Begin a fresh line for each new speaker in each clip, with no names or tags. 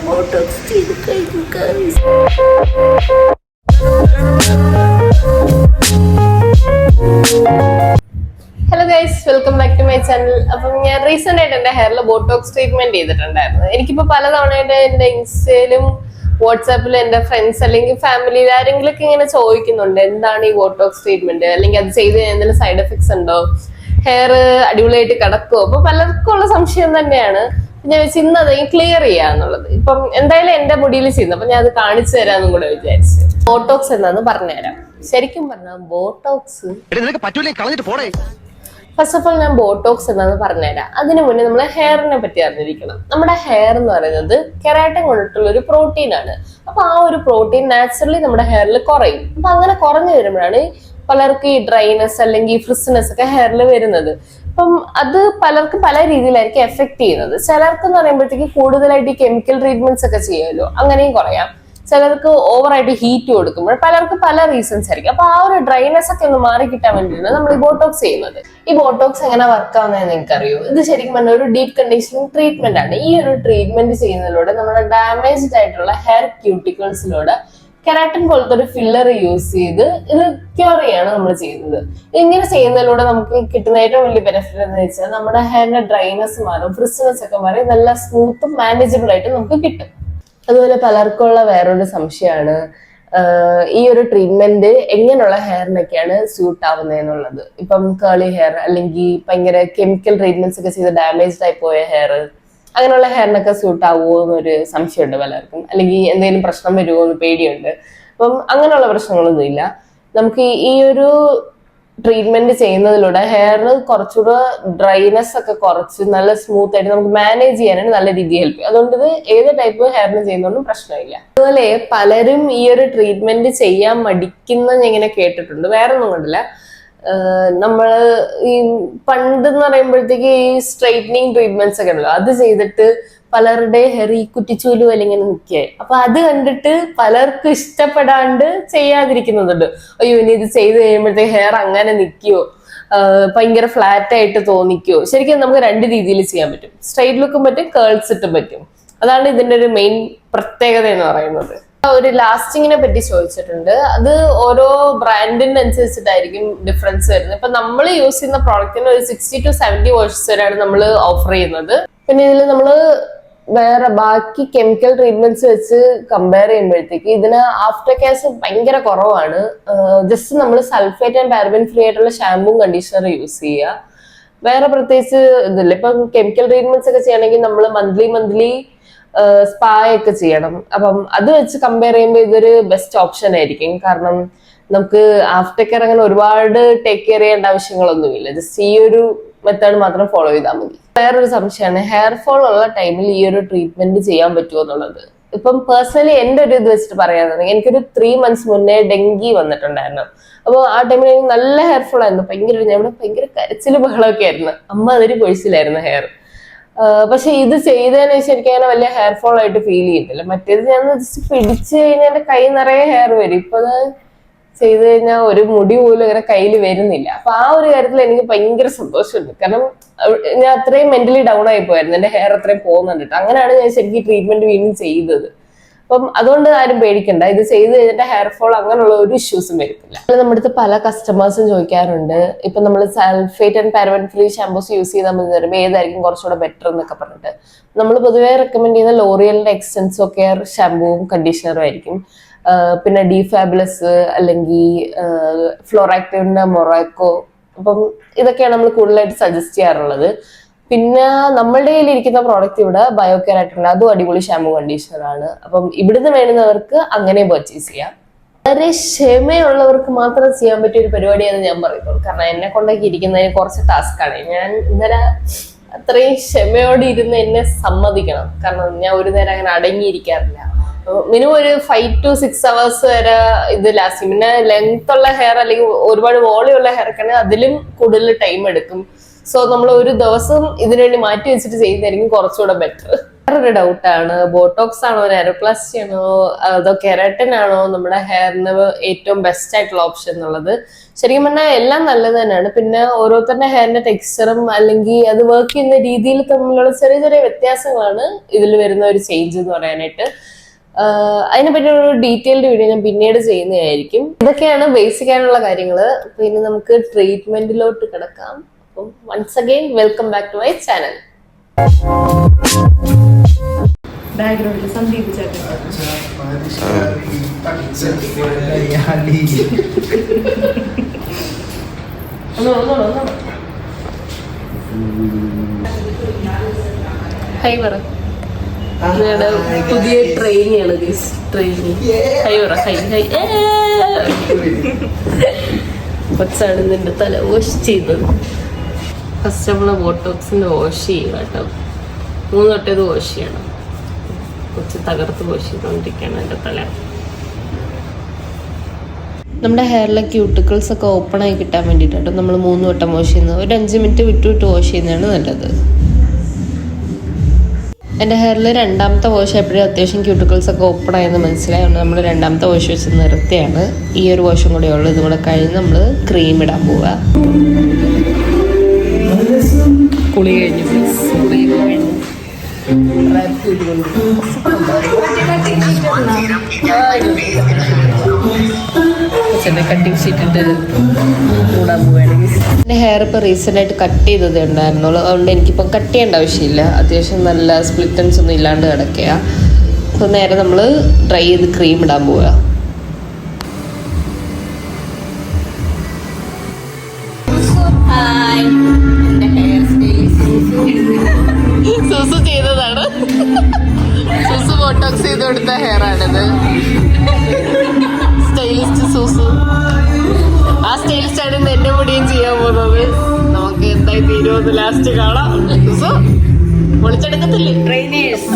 Botox ചെയ്ത് കഴിഞ്ഞു guys. Hello guys, welcome back to my channel. അപ്പം ഞാൻ റീസെന്റ് ആയിട്ട് എന്റെ ഹെയറിൽ ബോട്ടോക്സ് ട്രീറ്റ്മെന്റ് ചെയ്തിട്ടുണ്ടായിരുന്നു. എനിക്കിപ്പോ പലതവണയായിട്ട് എന്റെ ഇൻസ്റ്റയിലും വാട്സാപ്പിലും എന്റെ ഫ്രണ്ട്സ് അല്ലെങ്കിൽ ഫാമിലിയിൽ ആരെങ്കിലും ഒക്കെ ഇങ്ങനെ ചോദിക്കുന്നുണ്ട്, എന്താണ് ഈ ബോട്ടോക്സ് ട്രീറ്റ്മെന്റ്, അല്ലെങ്കിൽ അത് ചെയ്ത് എന്തെങ്കിലും സൈഡ് എഫക്ട്സ് ഉണ്ടോ, ഹെയർ അടിപൊളിയായിട്ട് കിടക്കുമോ. അപ്പൊ പലർക്കും ഉള്ള സംശയം തന്നെയാണ്. ഞാൻ വെച്ച് ഇന്ന് അത് ക്ലിയർ ചെയ്യാന്നുള്ളത്. ഇപ്പം എന്തായാലും എന്റെ മുടിയിൽ ചെയ്യുന്നു, അപ്പൊ ഞാൻ അത് കാണിച്ചു തരാമെന്നും കൂടെ വിചാരിച്ചു. ബോട്ടോക്സ് എന്താന്ന് പറഞ്ഞുതരാം. ശരിക്കും പറഞ്ഞാൽ ബോട്ടോക്സ്, ഫസ്റ്റ് ഓഫ് ഓൾ ഞാൻ ബോട്ടോക്സ് എന്താന്ന് പറഞ്ഞുതരാം. അതിനു മുന്നേ നമ്മൾ ഹെയറിനെ പറ്റി അറിഞ്ഞിരിക്കണം. നമ്മുടെ ഹെയർ എന്ന് പറയുന്നത് കെരാറ്റിൻ കൊണ്ടിട്ടുള്ള ഒരു പ്രോട്ടീൻ ആണ്. അപ്പൊ ആ ഒരു പ്രോട്ടീൻ നാച്ചുറലി നമ്മുടെ ഹെയറിൽ കുറയും. അപ്പൊ അങ്ങനെ കുറഞ്ഞു വരുമ്പോഴാണ് പലർക്കും ഈ ഡ്രൈനെസ് അല്ലെങ്കിൽ ഫ്രിസ്നെസ് ഒക്കെ ഹെയറിൽ വരുന്നത്. അപ്പം അത് പലർക്കും പല രീതിയിലായിരിക്കും എഫക്ട് ചെയ്യുന്നത്. ചിലർക്ക് എന്ന് പറയുമ്പോഴത്തേക്ക് കൂടുതലായിട്ട് ഈ കെമിക്കൽ ട്രീറ്റ്മെന്റ്സ് ഒക്കെ ചെയ്യുമല്ലോ, അങ്ങനെയും കുറയാം. ചിലർക്ക് ഓവറായിട്ട് ഹീറ്റ് കൊടുക്കുമ്പോൾ പലർക്ക് പല റീസൺസ് ആയിരിക്കും. അപ്പൊ ആ ഒരു ഡ്രൈനെസ് ഒക്കെ ഒന്ന് മാറി കിട്ടാൻ വേണ്ടിയിട്ടാണ് നമ്മൾ ഈ ബോട്ടോക്സ് ചെയ്യുന്നത്. ഈ ബോട്ടോക്സ് എങ്ങനെ വർക്ക് ആവുന്നതെന്ന് നിങ്ങൾക്ക് അറിയോ? ഇത് ശരിക്കും പറഞ്ഞ ഒരു ഡീപ് കണ്ടീഷനിങ് ട്രീറ്റ്മെന്റ് ആണ്. ഈ ഒരു ട്രീറ്റ്മെന്റ് ചെയ്യുന്നതിലൂടെ നമ്മുടെ ഡാമേജ്ഡ് ആയിട്ടുള്ള ഹെയർ ക്യൂട്ടിക്കിൾസിലൂടെ കെരാറ്റിൻ പോലത്തെ ഒരു ഫില്ലർ യൂസ് ചെയ്ത് ഇത് ക്യൂർ ചെയ്യാണ് നമ്മൾ ചെയ്യുന്നത്. ഇങ്ങനെ ചെയ്യുന്നതിലൂടെ നമുക്ക് കിട്ടുന്ന ഏറ്റവും വലിയ ബെനിഫിറ്റ് എന്ന് വെച്ചാൽ നമ്മുടെ ഹെയറിന്റെ ഡ്രൈനെസ് മാറും, ഫ്രിസ്നെസ് ഒക്കെ മാറി നല്ല സ്മൂത്തും മാനേജബിൾ ആയിട്ട് നമുക്ക് കിട്ടും. അതുപോലെ പലർക്കുള്ള വേറൊരു സംശയമാണ് ഈ ഒരു ട്രീറ്റ്മെന്റ് എങ്ങനെയുള്ള ഹെയറിനൊക്കെയാണ് സ്യൂട്ട് ആവുന്നത് എന്നുള്ളത്. ഇപ്പം കേളി ഹെയർ അല്ലെങ്കിൽ ഭയങ്കര കെമിക്കൽ ട്രീറ്റ്മെന്റ്സ് ഒക്കെ ചെയ്ത് ഡാമേജ്ഡ് ആയി പോയ ഹെയർ, അങ്ങനെയുള്ള ഹെയറിനൊക്കെ സ്യൂട്ട് ആവുമോ എന്നൊരു സംശയമുണ്ട് പലർക്കും. അല്ലെങ്കിൽ എന്തെങ്കിലും പ്രശ്നം വരുമോ എന്ന് പേടിയുണ്ട്. അപ്പം അങ്ങനെയുള്ള പ്രശ്നങ്ങളൊന്നും ഇല്ല. നമുക്ക് ഈ ഒരു ട്രീറ്റ്മെന്റ് ചെയ്യുന്നതിലൂടെ ഹെയർ കുറച്ചുകൂടെ ഡ്രൈനെസ് ഒക്കെ കുറച്ച് നല്ല സ്മൂത്ത് ആയിട്ട് നമുക്ക് മാനേജ് ചെയ്യാനാണ് നല്ല രീതിയിൽ ഹെൽപ്പ് ചെയ്യും. അതുകൊണ്ട് ഇത് ഏത് ടൈപ്പ് ഹെയറിന് ചെയ്യുന്നതുകൊണ്ടും പ്രശ്നമില്ല. അതുപോലെ പലരും ഈ ഒരു ട്രീറ്റ്മെന്റ് ചെയ്യാൻ മടിക്കുന്ന ഞാൻ ഇങ്ങനെ കേട്ടിട്ടുണ്ട്. വേറെ ഒന്നും കൊണ്ടില്ല, നമ്മള് ഈ പണ്ടെന്ന് പറയുമ്പോഴത്തേക്ക് ഈ സ്ട്രൈറ്റനിങ് ട്രീറ്റ്മെന്റ്സ് ഒക്കെ ഉണ്ടല്ലോ, അത് ചെയ്തിട്ട് പലരുടെ ഹെയർ ഈ കുറ്റിച്ചൂല് പോലെ ഇങ്ങനെ നിൽക്കുക. അപ്പൊ അത് കണ്ടിട്ട് പലർക്കും ഇഷ്ടപ്പെടാണ്ട് ചെയ്യാതിരിക്കുന്നുണ്ട്. അയ്യോ, ഇനി ഇത് ചെയ്ത് കഴിയുമ്പോഴത്തേക്ക് ഹെയർ അങ്ങനെ നിൽക്കുവോ, ഭയങ്കര ഫ്ലാറ്റ് ആയിട്ട് തോന്നിക്കോ. ശരിക്കും നമുക്ക് രണ്ട് രീതിയിൽ ചെയ്യാൻ പറ്റും. സ്ട്രൈറ്റ് ലുക്കും പറ്റും, കേൾസ് ഇട്ടും പറ്റും. അതാണ് ഇതിന്റെ ഒരു മെയിൻ പ്രത്യേകത എന്ന് പറയുന്നത്. ഒരു ലാസ്റ്റിങ്ങിനെ പറ്റി ചോദിച്ചിട്ടുണ്ട്. അത് ഓരോ ബ്രാൻഡിന് അനുസരിച്ചിട്ടായിരിക്കും ഡിഫറൻസ് വരുന്നത്. ഇപ്പൊ നമ്മൾ യൂസ് ചെയ്യുന്ന പ്രോഡക്റ്റിന് ഒരു 60 to 70 വാട്ട്സ് വരെയാണ് നമ്മൾ ഓഫർ ചെയ്യുന്നത്. പിന്നെ ഇതിൽ നമ്മൾ വേറെ ബാക്കി കെമിക്കൽ ട്രീറ്റ്മെന്റ്സ് വെച്ച് കമ്പയർ ചെയ്യുമ്പോഴത്തേക്ക് ഇതിന് ആഫ്റ്റർ കെയർസ് ഭയങ്കര കുറവാണ്. ജസ്റ്റ് നമ്മൾ സൾഫേറ്റ് ആൻഡ് പാരബൻ ഫ്രീ ആയിട്ടുള്ള ഷാമ്പൂവും കണ്ടീഷണർ യൂസ് ചെയ്യുക. വേറെ പ്രത്യേകിച്ച് ഇതില്ല. ഇപ്പൊ കെമിക്കൽ ട്രീറ്റ്മെന്റ്സ് ഒക്കെ ചെയ്യണമെങ്കിൽ നമ്മൾ മന്ത്ലി സ്പാ ഒക്കെ ചെയ്യണം. അപ്പം അത് വെച്ച് കമ്പയർ ചെയ്യുമ്പോൾ ഇതൊരു ബെസ്റ്റ് ഓപ്ഷൻ ആയിരിക്കും. കാരണം നമുക്ക് ആഫ്റ്റർ കെയർ അങ്ങനെ ഒരുപാട് ടേക്ക് കെയർ ചെയ്യേണ്ട ആവശ്യങ്ങളൊന്നുമില്ല. ജസ്റ്റ് ഈ ഒരു മെത്തേഡ് മാത്രം ഫോളോ ചെയ്താൽ മതി. വേറൊരു സംശയമാണ്, ഹെയർ ഫോൾ ഉള്ള ടൈമിൽ ഈ ഒരു ട്രീറ്റ്മെന്റ് ചെയ്യാൻ പറ്റുമോ എന്നുള്ളത്. ഇപ്പം പേഴ്സണലി എന്റെ ഒരു ഇത് വെച്ചിട്ട് പറയാന്നുണ്ടെങ്കിൽ എനിക്കൊരു 3 months മുന്നേ ഡെങ്കി വന്നിട്ടുണ്ടായിരുന്നു. അപ്പോൾ ആ ടൈമിൽ എനിക്ക് നല്ല ഹെയർ ഫോൾ ആയിരുന്നു. ഭയങ്കര കരച്ചില് ബഹളമൊക്കെ ആയിരുന്നു. അമ്മ അതൊരു പൊഴിച്ചിലായിരുന്നു ഹെയർ. പക്ഷെ ഇത് ചെയ്തതിന് ശേഷം എനിക്ക് അങ്ങനെ വലിയ ഹെയർ ഫോൾ ആയിട്ട് ഫീൽ ചെയ്തില്ല. മറ്റേത് ഞാൻ ജസ്റ്റ് പിടിച്ചു കഴിഞ്ഞാൽ എന്റെ കൈ നിറയെ ഹെയർ വരും. ഇപ്പൊ അത് ചെയ്ത് കഴിഞ്ഞാൽ ഒരു മുടി പോലും ഇങ്ങനെ കയ്യിൽ വരുന്നില്ല. അപ്പൊ ആ ഒരു കാര്യത്തിൽ എനിക്ക് ഭയങ്കര സന്തോഷമുണ്ട്. കാരണം ഞാൻ അത്രയും മെന്റലി ഡൗൺ ആയി പോയായിരുന്നു, എന്റെ ഹെയർ അത്രയും പോകുന്നുണ്ട്. അങ്ങനെയാണ് ഞാൻ ശരിക്കും ട്രീറ്റ്മെന്റ് വീണ്ടും ചെയ്തത്. അപ്പം അതുകൊണ്ട് ആരും പേടിക്കണ്ട, ഇത് ചെയ്ത് കഴിഞ്ഞിട്ട് ഹെയർ ഫോൾ അങ്ങനെയുള്ള ഒരു ഇഷ്യൂസും വരത്തില്ല. നമ്മുടെ അടുത്ത് പല കസ്റ്റമേഴ്സും ചോദിക്കാറുണ്ട്, ഇപ്പൊ നമ്മൾ sulphate and paraben free shampoos use ചെയ്താൽ മതി തരുമ്പോൾ ഏതായിരിക്കും കുറച്ചുകൂടെ ബെറ്റർ എന്നൊക്കെ പറഞ്ഞിട്ട്. നമ്മൾ പൊതുവേ റെക്കമെൻഡ് ചെയ്യുന്ന ലോറിയലിന്റെ എക്സ്റ്റൻസോ കെയർ ഷാമ്പൂവും കണ്ടീഷണറും ആയിരിക്കും. പിന്നെ ഡിഫാബുലസ് അല്ലെങ്കിൽ ഫ്ലോറാക്ടിവിന്റെ മൊറാക്കോ. അപ്പം ഇതൊക്കെയാണ് നമ്മൾ കൂടുതലായിട്ട് സജസ്റ്റ് ചെയ്യാറുള്ളത്. പിന്നെ നമ്മളുടെ കയ്യിൽ ഇരിക്കുന്ന പ്രോഡക്റ്റ് ഇവിടെ ബയോകെയർ ആയിട്ടുണ്ട്. അതും അടിപൊളി ഷാമ്പൂ കണ്ടീഷണർ ആണ്. അപ്പം ഇവിടുന്ന് വേണ്ടുന്നവർക്ക് അങ്ങനെ പർച്ചേസ് ചെയ്യാം. വളരെ ക്ഷമയുള്ളവർക്ക് മാത്രം ചെയ്യാൻ പറ്റിയ ഒരു പരിപാടിയാണ് ഞാൻ പറയുന്നത്. കാരണം എന്നെ കൊണ്ടൊക്കെ ഇരിക്കുന്നതിന് കുറച്ച് ടാസ്ക് ആണ്. ഞാൻ ഇന്നലെ അത്രയും ക്ഷമയോടെ ഇരുന്ന് എന്നെ സമ്മതിക്കണം. കാരണം ഞാൻ ഒരു നേരം അങ്ങനെ അടങ്ങിയിരിക്കാറില്ല. മിനിമം ഒരു 5 to 6 hours വരെ ഇത് ലാസ്റ്റ്. പിന്നെ ലെങ്ത് ഉള്ള ഹെയർ അല്ലെങ്കിൽ ഒരുപാട് വോളിയുള്ള ഹെയർ ഒക്കെ ആണെങ്കിൽ അതിലും കൂടുതൽ ടൈം എടുക്കും. സോ നമ്മൾ ഒരു ദിവസം ഇതിനുവേണ്ടി മാറ്റി വെച്ചിട്ട് ചെയ്യുന്നതായിരിക്കും കുറച്ചുകൂടെ ബെറ്റർ. വേറൊരു ഡൗട്ടാണ്, ബോട്ടോക്സ് ആണോ, നാനോപ്ലാസ്റ്റി ആണോ, അതോ കെരാട്ടിൻ ആണോ നമ്മുടെ ഹെയറിന് ഏറ്റവും ബെസ്റ്റ് ആയിട്ടുള്ള ഓപ്ഷൻ എന്നുള്ളത്. ശരിക്കും പറഞ്ഞാൽ എല്ലാം നല്ലത് തന്നെയാണ്. പിന്നെ ഓരോരുത്തരുടെ ഹെയറിന്റെ ടെക്സ്ചറും അല്ലെങ്കിൽ അത് വർക്ക് ചെയ്യുന്ന രീതിയിൽ തമ്മിലുള്ള ചെറിയ ചെറിയ വ്യത്യാസങ്ങളാണ് ഇതിൽ വരുന്ന ഒരു ചേഞ്ച് എന്ന് പറയാനായിട്ട്. അതിനെപ്പറ്റി ഒരു ഡീറ്റെയിൽഡ് വീഡിയോ ഞാൻ പിന്നീട് ചെയ്യുന്നതായിരിക്കും. ഇതൊക്കെയാണ് ബേസിക് ആയിട്ടുള്ള കാര്യങ്ങൾ. പിന്നെ നമുക്ക് ട്രീറ്റ്മെന്റിലോട്ട് കിടക്കാം. അപ്പം once again welcome back to my channel.
ബാക്ക്ഗ്രൗണ്ടിൽ സന്ദീപ് ചേട്ടൻ
ഹൈ പറ. പുതിയ ട്രെയിനിയാണ് ട്രെയിനി. ഹൈ പറ. Hi hi. കൊച്ചാണ് നിന്റെ തല വാഷ് ചെയ്തത്. ഫസ്റ്റ് നമ്മള് ബോട്ടോക്സിന്റെ വാഷ് ചെയ്യുക കേട്ടോ. 3 തൊട്ടേത് വാഷ് ചെയ്യണം. കൊച്ച് തകർത്ത് വാഷ് ചെയ്തോണ്ടിരിക്കുകയാണ് എൻ്റെ തല. നമ്മുടെ ഹെയറിലെ ക്യൂട്ടിക്കിൾസ് ഒക്കെ ഓപ്പൺ ആയി കിട്ടാൻ വേണ്ടിയിട്ടോ നമ്മൾ 3 വട്ടം വാഷ് ചെയ്യുന്നത്. ഒരു 5 മിനിറ്റ് വിട്ട് വാഷ് ചെയ്യുന്നതാണ് നല്ലത്. എൻ്റെ ഹെയറിൽ 2ാമത്തെ വാഷ് എപ്പോഴും അത്യാവശ്യം ക്യൂട്ടിക്കിൾസ് ഒക്കെ ഓപ്പൺ ആയെന്ന് മനസ്സിലായതുകൊണ്ട് നമ്മൾ 2ാമത്തെ വാഷ് വെച്ച് നിർത്തിയാണ്. ഈ ഒരു വാഷും കൂടെ ഉള്ളൂ. ഇതും കൂടെ കഴിഞ്ഞ് നമ്മൾ ക്രീം ഇടാൻ പോവുക. കുളി കഴിഞ്ഞു. കുളി കഴിഞ്ഞു. കട്ടിങ് ഷീറ്റിട്ട് കൂടാൻ പോവുകയാണെങ്കിൽ എൻ്റെ ഹെയർ ഇപ്പോൾ റീസെൻ്റ് ആയിട്ട് കട്ട് ചെയ്തതേ ഉണ്ടായിരുന്നുള്ളൂ. അതുകൊണ്ട് എനിക്കിപ്പം കട്ട് ചെയ്യേണ്ട ആവശ്യമില്ല. അത്യാവശ്യം നല്ല സ്പ്ലിറ്റൻസ് ഒന്നും ഇല്ലാണ്ട് കിടക്കുക. അപ്പോൾ നേരെ നമ്മൾ ഡ്രൈ ചെയ്ത് ക്രീം ഇടാൻ പോവുക. സൂസു ചെയ്തതാണ്. സൂസു ബോട്ടോക്സ് ചെയ്ത് കൊടുത്ത ഹെയർ ആണിത്. സ്റ്റൈലിസ്റ്റ് സൂസു. ആ സ്റ്റൈലിസ്റ്റ് ആണ് ഇന്ന് എന്റെ മുടിയും ചെയ്യാൻ പോകുന്നത്. നമുക്ക് എന്തായി തീരുമെന്ന് ലാസ്റ്റ് കാണാം. സൂസു പൊളിച്ചെടുക്കത്തില്ലേ? ട്രെയിനേഴ്സ്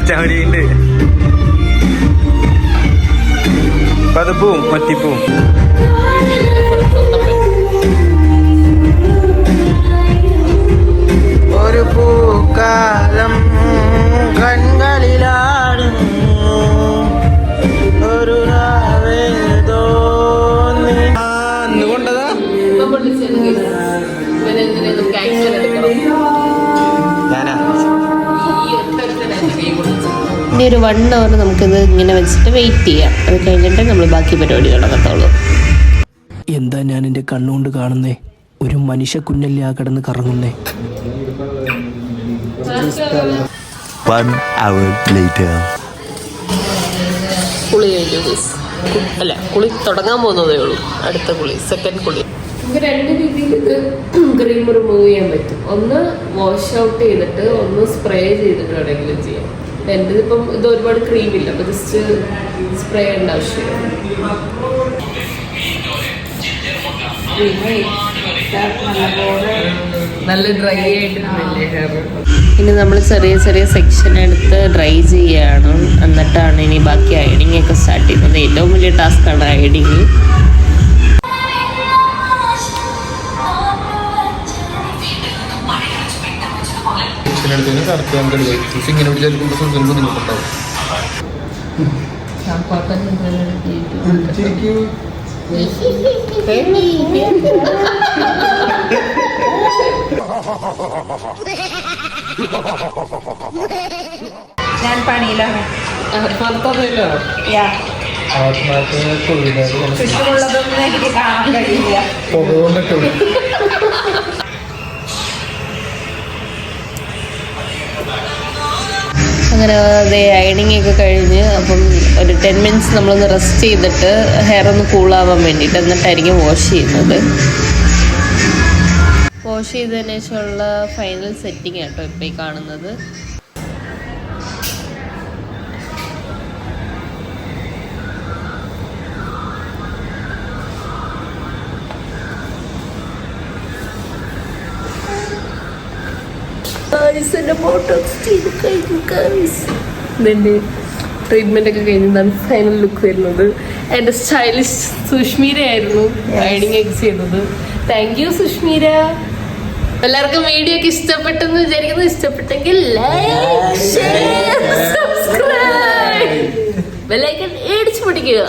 ചവടിയുണ്ട്. പതപ്പൂവും മത്തിപ്പൂവും. ഒരു പൂക്കാലം കൺകളിലാണ് ഒരു കൊണ്ടതാ. ഞാനാ
ഇനി ഒരു 1 hour നമുക്കിത് ഇങ്ങനെ വെച്ചിട്ട് വെയിറ്റ് ചെയ്യാം. അത് കഴിഞ്ഞിട്ട് നമ്മൾ ബാക്കി പരിപാടി തുടങ്ങത്തുള്ളൂ.
എന്താ ഞാൻ എൻ്റെ കണ്ണുകൊണ്ട് കാണുന്നേ? ഒരു മനുഷ്യ കുഞ്ഞല്ലേ ആ കിടന്ന് കറങ്ങുന്നേ.
1 hour later.
കുളി കഴിഞ്ഞു. അല്ല, കുളി തുടങ്ങാൻ പോകുന്നതേ ഉള്ളൂ. അടുത്ത കുളി, സെക്കൻഡ് കുളി. നമുക്ക് 2 രീതിയിൽ ഇത് ക്രീം റിമൂവ് ചെയ്യാൻ പറ്റും. ഒന്ന് വാഷ് ഔട്ട് ചെയ്തിട്ട്, ഒന്ന് സ്പ്രേ ചെയ്തിട്ട് വേണമെങ്കിലും ചെയ്യാം. എൻ്റെ ഇപ്പം ഇത് ഒരുപാട് ക്രീമില്ല, അപ്പോൾ ജസ്റ്റ് സ്പ്രേ ചെയ്യേണ്ട ആവശ്യമില്ല. നല്ല ഡ്രൈ ആയിട്ടിരുന്നില്ലേ ഹെയർ. ഇനി നമ്മൾ ചെറിയ ചെറിയ സെക്ഷൻ എടുത്ത് ഡ്രൈ ചെയ്യുകയാണ്. എന്നിട്ടാണ് ഇനി ബാക്കി അയഡിങ് ഒക്കെ സ്റ്റാർട്ട് ചെയ്യുന്നത്. ഏറ്റവും വലിയ ടാസ്ക്കാണ് അയഡിങ്.
ഇങ്ങനെ ബുദ്ധിമുട്ടുണ്ടാവും.
ഞാൻ പണിയിലാണ്. ചുറ്റുമുള്ളതൊന്നും എനിക്ക് കാണാൻ കഴിയില്ല.
അങ്ങനെ അതേ അയണിങ് ഒക്കെ കഴിഞ്ഞ് അപ്പം ഒരു 10 minutes നമ്മളൊന്ന് റെസ്റ്റ് ചെയ്തിട്ട് ഹെയർ ഒന്ന് കൂളാവാൻ വേണ്ടിയിട്ട് എന്നിട്ടായിരിക്കും വാഷ് ചെയ്യുന്നത്. വാഷ് ചെയ്തതിന് ശേഷമുള്ള ഫൈനൽ സെറ്റിംഗ് ആട്ടോ ഇപ്പോൾ ഈ കാണുന്നത്. ട്രീറ്റ്മെന്റ് ഒക്കെ കഴിഞ്ഞതാണ് ഫൈനൽ ലുക്ക് വരുന്നത്. എന്റെ സ്റ്റൈലിഷ് സുഷ്മീരയായിരുന്നു ഐഡിങ് ഒക്കെ ചെയ്തത്. Thank you Sushmeera. എല്ലാവർക്കും വീഡിയോ ഒക്കെ ഇഷ്ടപ്പെട്ടെന്ന് വിചാരിക്കുന്നു. ഇഷ്ടപ്പെട്ടെങ്കിൽ ലൈക്ക് ഷെയർ സബ്സ്ക്രൈബ് ബെല്ലൈക്കൺ ഇടിച്ചു പൊട്ടിക്കുക.